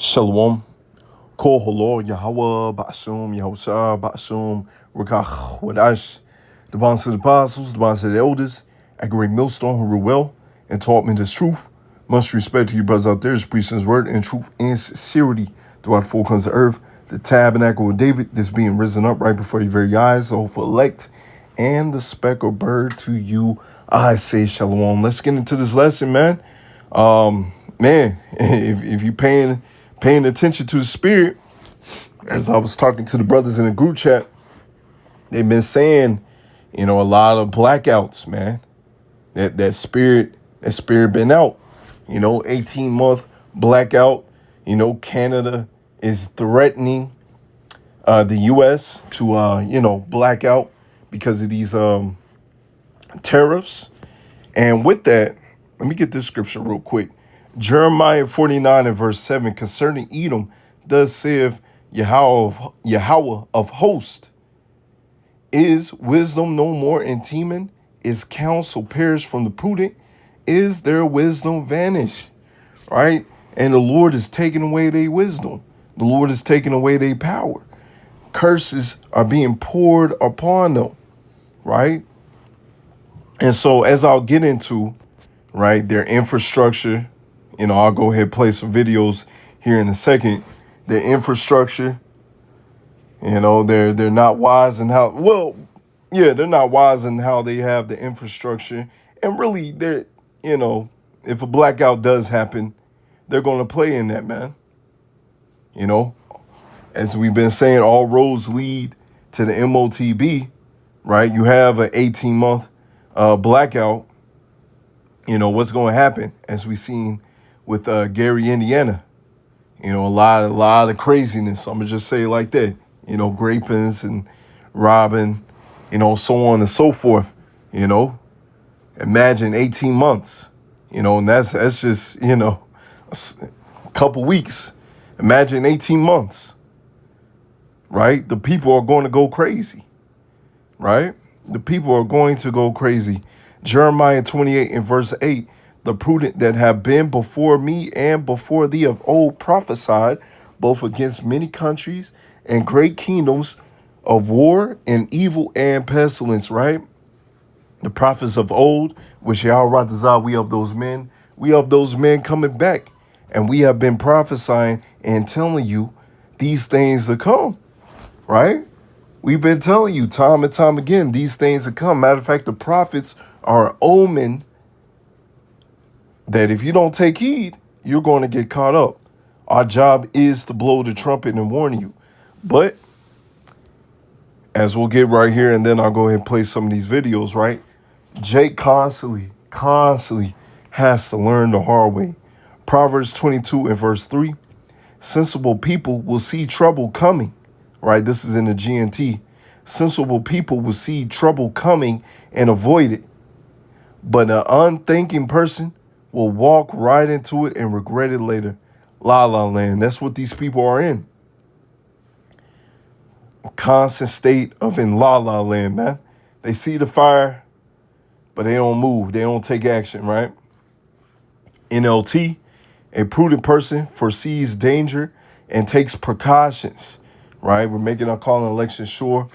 Shalom. Kol Holo Yahweh Ba'asum Yahusha Ba'asum Rakach Wadash. The bonds of the apostles, the bonds of the elders, at Great Millstone who rule well and taught me this truth. Much respect to you brothers out there, is preaching his word in truth and sincerity throughout the four corners of earth. The tabernacle of David that's being risen up right before your very eyes, the hopeful elect, and the speckled bird to you. I say shalom. Let's get into this lesson, man. Man, if you paying attention to the spirit, as I was talking to the brothers in the group chat, they've been saying, a lot of blackouts, man. That spirit been out. 18-month blackout. Canada is threatening the U.S. to black out because of these tariffs. And with that, let me get this scripture real quick. Jeremiah 49 and verse 7, concerning Edom, thus saith Yahweh of hosts, is wisdom no more in Teman? Is counsel perished from the prudent? Is their wisdom vanished? Right? And the Lord is taking away their wisdom. The Lord is taking away their power. Curses are being poured upon them. Right? And so as I'll get into, right, their infrastructure, I'll go ahead and play some videos here in a second. Their infrastructure, they're not wise in how, they're not wise in how they have the infrastructure. And really, if a blackout does happen, they're going to play in that, man. As we've been saying, all roads lead to the MOTB, right? You have an 18-month blackout. What's going to happen, as we've seen with Gary, Indiana. A lot of craziness. I'm going to just say it like that. Grapins and robbing, so on and so forth. Imagine 18 months, and that's just, a couple weeks. Imagine 18 months, right? The people are going to go crazy, right? The people are going to go crazy. Jeremiah 28 and verse 8, the prudent that have been before me and before thee of old prophesied, both against many countries and great kingdoms of war and evil and pestilence, right? The prophets of old, which Yahweh Ratazah, we of those men coming back. And we have been prophesying and telling you these things to come, right? We've been telling you time and time again, these things to come. Matter of fact, the prophets are an omen that if you don't take heed, you're going to get caught up. Our job is to blow the trumpet and warn you. But as we'll get right here, and then I'll go ahead and play some of these videos, right? Jake constantly has to learn the hard way. Proverbs 22 and verse 3, sensible people will see trouble coming, right? This is in the GNT. Sensible people will see trouble coming and avoid it. But an unthinking person will walk right into it and regret it later. La La Land. That's what these people are in. A constant state of in La La Land, man. They see the fire, but they don't move. They don't take action, right? NLT, a prudent person foresees danger and takes precautions, right? We're making our call and election sure.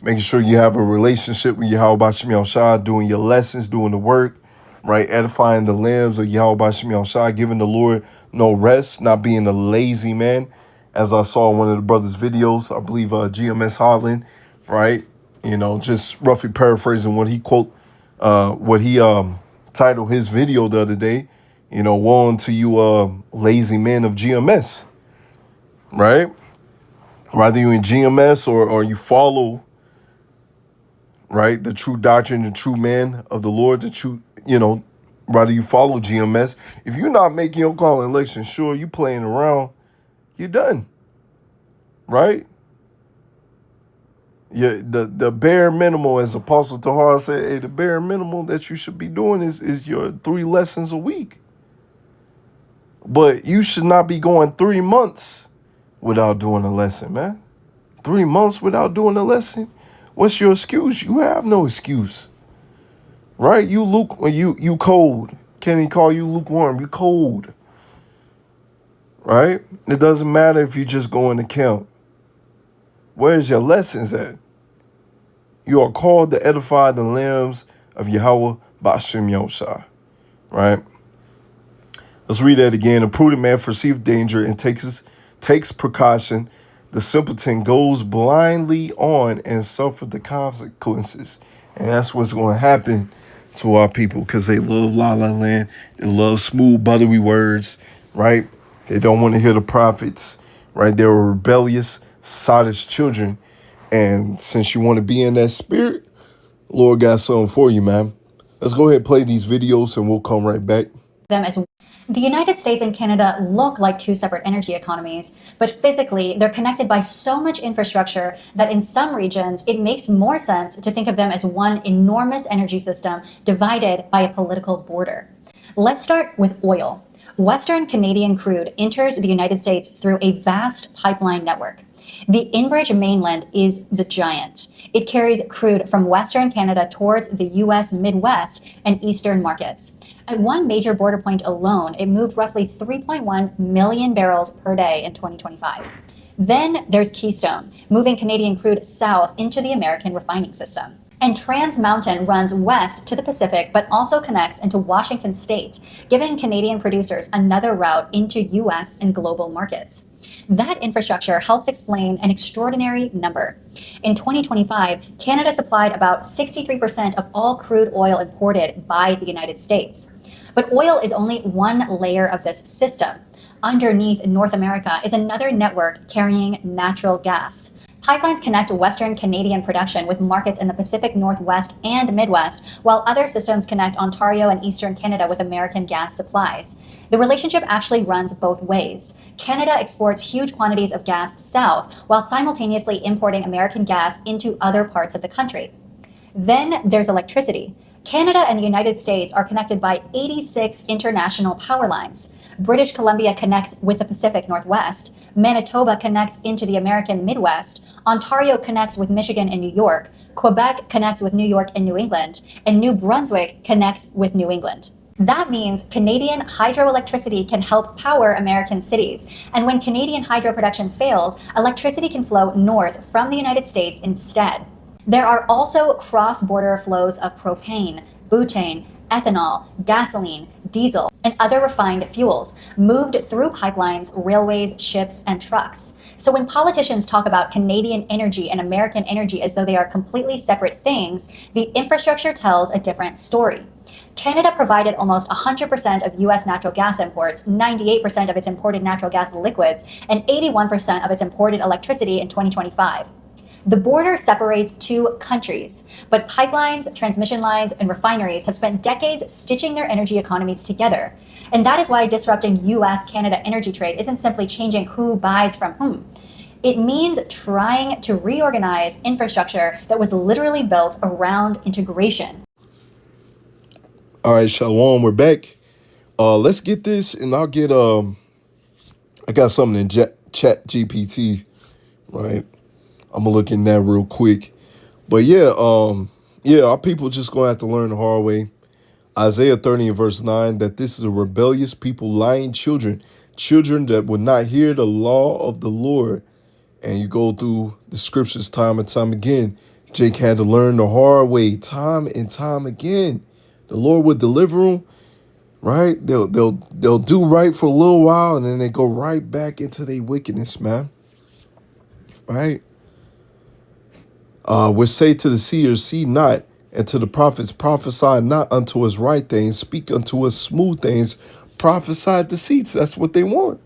Making sure you have a relationship with Yahweh Shem Yahushua, doing your lessons, doing the work, right? Edifying the limbs of Yahweh Shem Yahushua, giving the Lord no rest, not being a lazy man. As I saw in one of the brothers' videos, I believe GMS Holland, right? Just roughly paraphrasing what he titled his video the other day. Woe unto you lazy men of GMS, right? Whether you're in GMS or you follow, right, the true doctrine, the true man of the Lord, the true, whether you follow GMS, if you're not making your call and election sure, you playing around, you're done, right? Yeah, the bare minimum, as Apostle Tahar said, hey, the bare minimum that you should be doing is your 3 lessons a week. But you should not be going 3 months without doing a lesson, man. 3 months without doing a lesson? What's your excuse? You have no excuse, right? You cold. Can't he call you lukewarm? You cold, right? It doesn't matter if you just go into camp. Where's your lessons at? You are called to edify the limbs of Yahweh Ba'ashem Yosha, right? Let's read that again. A prudent man perceives danger and takes precaution. The simpleton goes blindly on and suffers the consequences. And that's what's going to happen to our people because they love La La Land. They love smooth, buttery words, right? They don't want to hear the prophets, right? They're rebellious, sottish children. And since you want to be in that spirit, Lord got something for you, man. Let's go ahead and play these videos and we'll come right back. Them as the United States and Canada look like two separate energy economies, but physically they're connected by so much infrastructure that in some regions it makes more sense to think of them as one enormous energy system divided by a political border. Let's start with oil. Western Canadian crude enters the United States through a vast pipeline network. The Enbridge mainland is the giant. It carries crude from Western Canada towards the U.S. Midwest and Eastern markets. At one major border point alone, it moved roughly 3.1 million barrels per day in 2025. Then there's Keystone, moving Canadian crude south into the American refining system. And Trans Mountain runs west to the Pacific, but also connects into Washington state, giving Canadian producers another route into U.S. and global markets. That infrastructure helps explain an extraordinary number. In 2025, Canada supplied about 63% of all crude oil imported by the United States. But oil is only one layer of this system. Underneath North America is another network carrying natural gas. Pipelines connect Western Canadian production with markets in the Pacific Northwest and Midwest, while other systems connect Ontario and Eastern Canada with American gas supplies. The relationship actually runs both ways. Canada exports huge quantities of gas south, while simultaneously importing American gas into other parts of the country. Then there's electricity. Canada and the United States are connected by 86 international power lines. British Columbia connects with the Pacific Northwest. Manitoba connects into the American Midwest. Ontario connects with Michigan and New York. Quebec connects with New York and New England. And New Brunswick connects with New England. That means Canadian hydroelectricity can help power American cities. And when Canadian hydro production fails, electricity can flow north from the United States instead. There are also cross-border flows of propane, butane, ethanol, gasoline, diesel, and other refined fuels moved through pipelines, railways, ships, and trucks. So when politicians talk about Canadian energy and American energy as though they are completely separate things, the infrastructure tells a different story. Canada provided almost 100% of U.S. natural gas imports, 98% of its imported natural gas liquids, and 81% of its imported electricity in 2025. The border separates two countries, but pipelines, transmission lines, and refineries have spent decades stitching their energy economies together. And that is why disrupting U.S.-Canada energy trade isn't simply changing who buys from whom. It means trying to reorganize infrastructure that was literally built around integration. All right, Shalom, we're back. Let's get this, and I'll get I got something in Chat GPT, right? I'm gonna look in that real quick. But yeah, our people just gonna have to learn the hard way. Isaiah 30 and verse 9, that this is a rebellious people, lying children, children that would not hear the law of the Lord. And you go through the scriptures time and time again. Jake had to learn the hard way time and time again. The Lord would deliver them, right? They'll do right for a little while, and then they go right back into their wickedness, man. Right? We say to the seers, see not, and to the prophets, prophesy not unto us right things, speak unto us smooth things, prophesy deceits. That's what they want.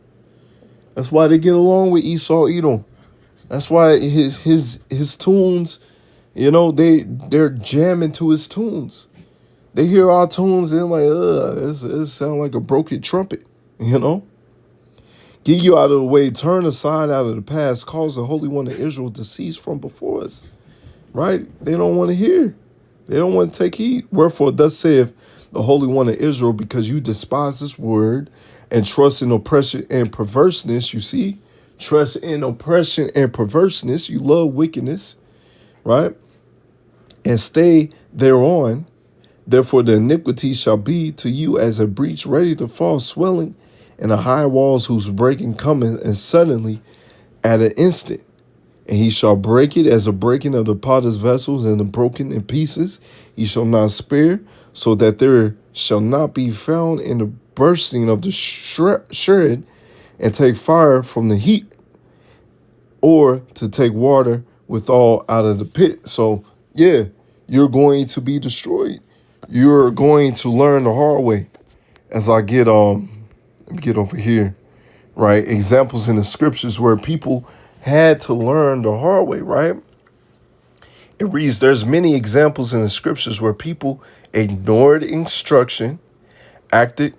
That's why they get along with Esau, Edom. That's why his tunes, they're jamming to his tunes. They hear our tunes, they're like, it sounds like a broken trumpet, Get you out of the way, turn aside out of the past, cause the Holy One of Israel to cease from before us. Right? They don't want to hear. They don't want to take heed. Wherefore, thus saith the Holy One of Israel, because you despise this word and trust in oppression and perverseness, you see? Trust in oppression and perverseness. You love wickedness, right? And stay thereon. Therefore, the iniquity shall be to you as a breach ready to fall, swelling and the high walls whose breaking cometh, and suddenly at an instant. And he shall break it as a breaking of the potter's vessels, and the broken in pieces he shall not spare, so that there shall not be found in the bursting of the shred, and take fire from the heat, or to take water withal out of the pit. So yeah, you're going to be destroyed. You're going to learn the hard way. As I get let me get over here, right? Examples in the scriptures where people had to learn the hard way, right? It reads, there's many examples in the scriptures where people ignored instruction, acted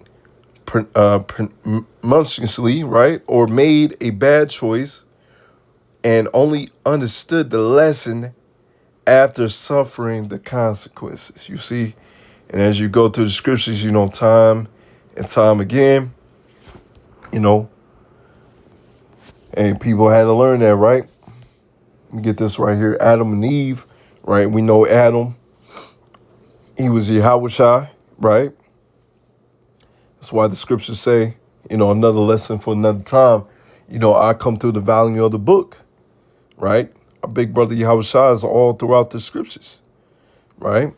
presumptuously, right? Or made a bad choice and only understood the lesson after suffering the consequences. You see? And as you go through the scriptures, time and time again, and people had to learn that, right? Let me get this right here. Adam and Eve, right? We know Adam, he was Yahushua, right? That's why the scriptures say, another lesson for another time. I come through the volume of the book, right? Our big brother Yahushua is all throughout the scriptures, right?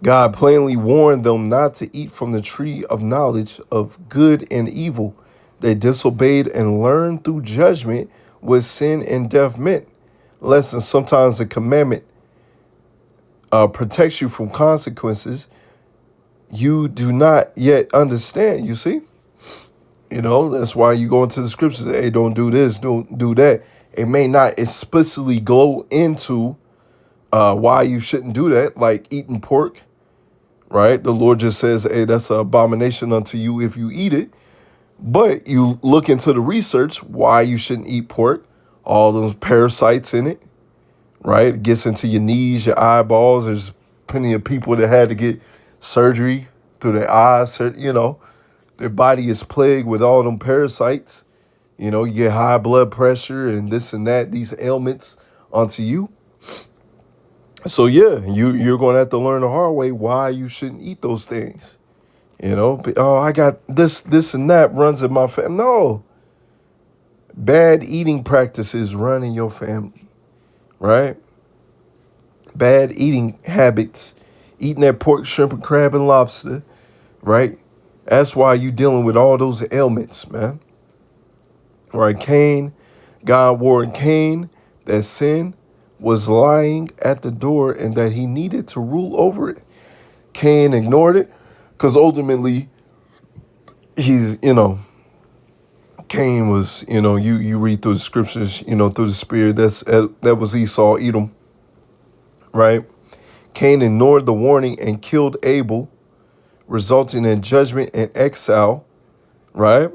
God plainly warned them not to eat from the tree of knowledge of good and evil. They disobeyed and learned through judgment what sin and death meant. Listen, sometimes the commandment protects you from consequences you do not yet understand, you see? That's why you go into the scriptures, hey, don't do this, don't do that. It may not explicitly go into why you shouldn't do that, like eating pork, right? The Lord just says, hey, that's an abomination unto you if you eat it. But you look into the research why you shouldn't eat pork, all those parasites in it, right? It gets into your knees, your eyeballs. There's plenty of people that had to get surgery through their eyes. Their body is plagued with all them parasites. You get high blood pressure and this and that, these ailments onto you. So yeah, you're going to have to learn the hard way why you shouldn't eat those things. I got this and that runs in my family. No. Bad eating practices run in your family, right? Bad eating habits, eating that pork, shrimp, and crab, and lobster, right? That's why you dealing with all those ailments, man. Right? God warned Cain that sin was lying at the door and that he needed to rule over it. Cain ignored it because ultimately Cain was, you read through the scriptures, through the spirit, that was Esau, Edom, right? Cain ignored the warning and killed Abel, resulting in judgment and exile, right?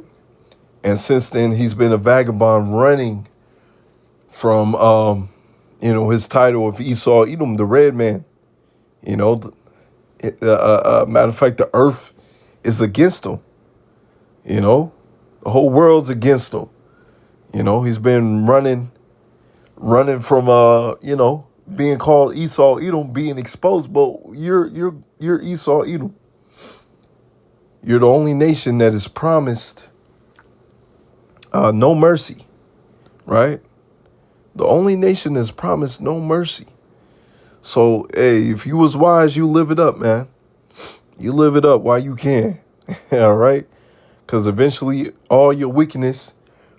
And since then, he's been a vagabond running from, his title of Esau, Edom, the red man. Matter of fact, the earth is against him. The whole world's against him. He's been running from, being called Esau, Edom, being exposed. But you're Esau, Edom. You're the only nation that is promised no mercy, right? The only nation that's promised no mercy. So, hey, if you was wise, you live it up, man. You live it up while you can, all right? Because eventually all your wickedness,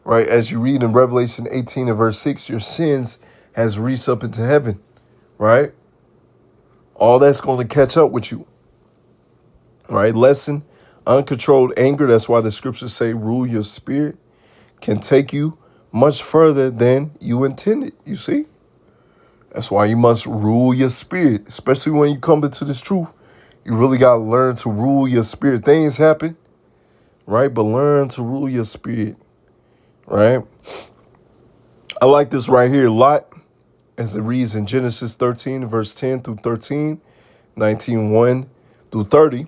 right, as you read in Revelation 18 and verse 6, your sins has reached up into heaven, right? All that's going to catch up with you, right? Lesson, uncontrolled anger, that's why the scriptures say rule your spirit, can take you much further than you intended, you see? That's why you must rule your spirit, especially when you come into this truth. You really got to learn to rule your spirit. Things happen, right? But learn to rule your spirit, right? I like this right here. Lot, as it reads in Genesis 13, verse 10 through 13, 19:1 through 30.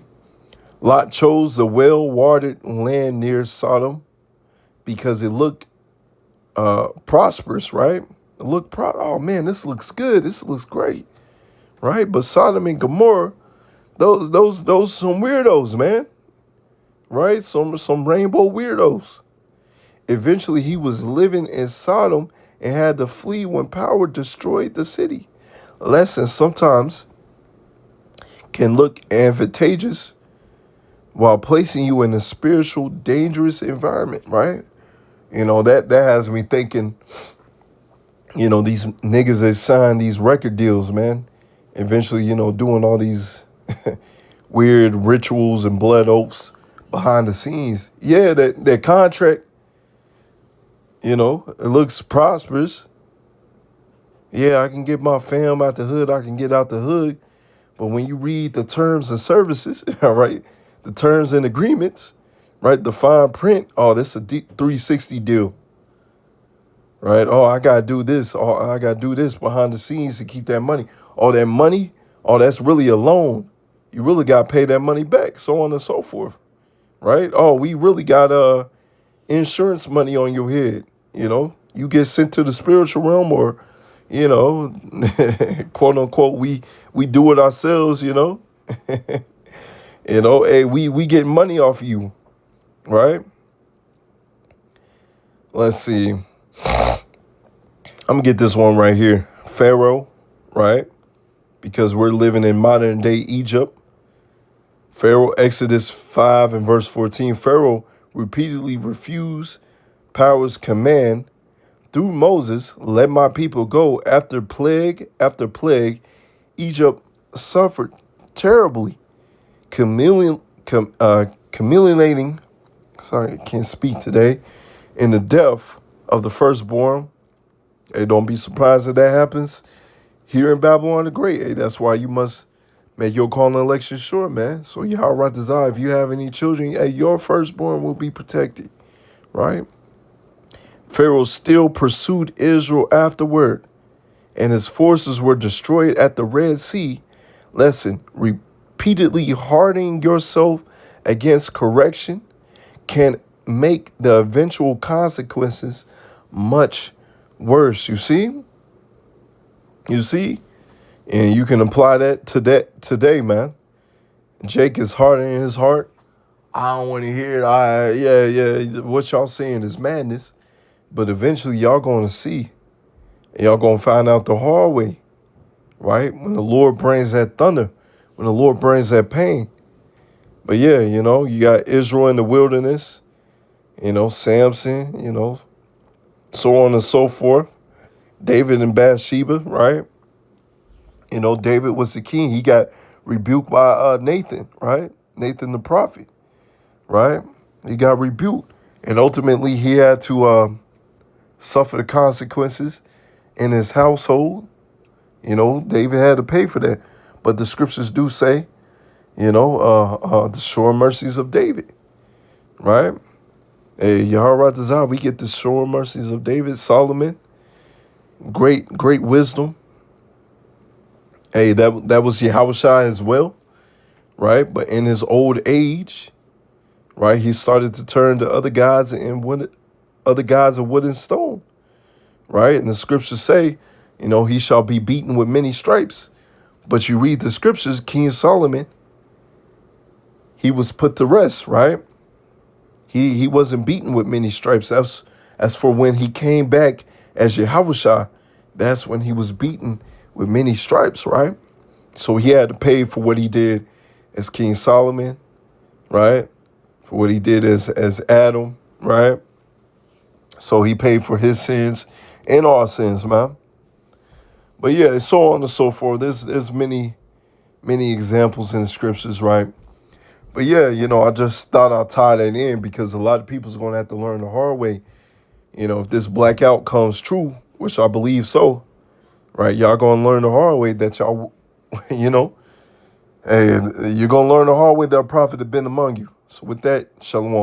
Lot chose the well-watered land near Sodom because it looked prosperous, right? It looked oh man, this looks good. This looks great, right? But Sodom and Gomorrah, those some weirdos, man, right? Some rainbow weirdos. Eventually, he was living in Sodom and had to flee when power destroyed the city. Lessons sometimes can look advantageous while placing you in a spiritual, dangerous environment, right? That has me thinking, these niggas that sign these record deals, man, eventually, doing all these weird rituals and blood oaths behind the scenes. Yeah, that contract, it looks prosperous. Yeah, I can get my fam out the hood. I can get out the hood. But when you read the terms and services, all right, the terms and agreements, right, the fine print, oh, this is a 360 deal, right? Oh, I got to do this. Oh, I got to do this behind the scenes to keep that money. Oh, that money, oh, that's really a loan. You really got to pay that money back, so on and so forth, right? Oh, we really got insurance money on your head, You get sent to the spiritual realm or, quote unquote, we do it ourselves, Hey, we get money off you, right? Let's see. I'm gonna get this one right here. Pharaoh, right? Because we're living in modern day Egypt. Pharaoh, Exodus 5 and verse 14. Pharaoh repeatedly refused Pharaoh's command through Moses, let my people go. After plague, Egypt suffered terribly, accumulating, sorry, I can't speak today, in the death of the firstborn. Hey, don't be surprised if that happens here in Babylon the Great. Hey, that's why you must make your call and election sure, man. So Yahweh Razah, if you have any children, hey, your firstborn will be protected, right? Pharaoh still pursued Israel afterward, and his forces were destroyed at the Red Sea. Lesson, repeatedly hardening yourself against correction can make the eventual consequences much worse. You see? And you can apply that to that today, man. Jake is hardening his heart. I don't want to hear it. What y'all saying is madness. But eventually y'all going to see. Y'all going to find out the hard way, right? When the Lord brings that thunder, when the Lord brings that pain. But yeah, you got Israel in the wilderness, Samson, so on and so forth. David and Bathsheba, right? David was the king. He got rebuked by Nathan, right? Nathan the prophet, right? He got rebuked. And ultimately he had to suffer the consequences in his household. David had to pay for that. But the scriptures do say, the sure mercies of David, right? Hey, Yahweh Razah, we get the sure mercies of David, Solomon, great wisdom. Hey, that was Yahushua as well, right? But in his old age, right, he started to turn to other gods of wood and stone, right? And the scriptures say, he shall be beaten with many stripes. But you read the scriptures, King Solomon, he was put to rest, right? He wasn't beaten with many stripes. As for when he came back as Yahushua, that's when he was beaten with many stripes, right? So he had to pay for what he did as King Solomon, right? For what he did as Adam, right? So he paid for his sins and our sins, man. But yeah, so on and so forth. There's many examples in the scriptures, right? But yeah, I just thought I'd tie that in because a lot of people's going to have to learn the hard way. If this blackout comes true, which I believe so, right? Y'all going to learn the hard way that y'all, hey, you're going to learn the hard way that a prophet have been among you. So with that, shalom.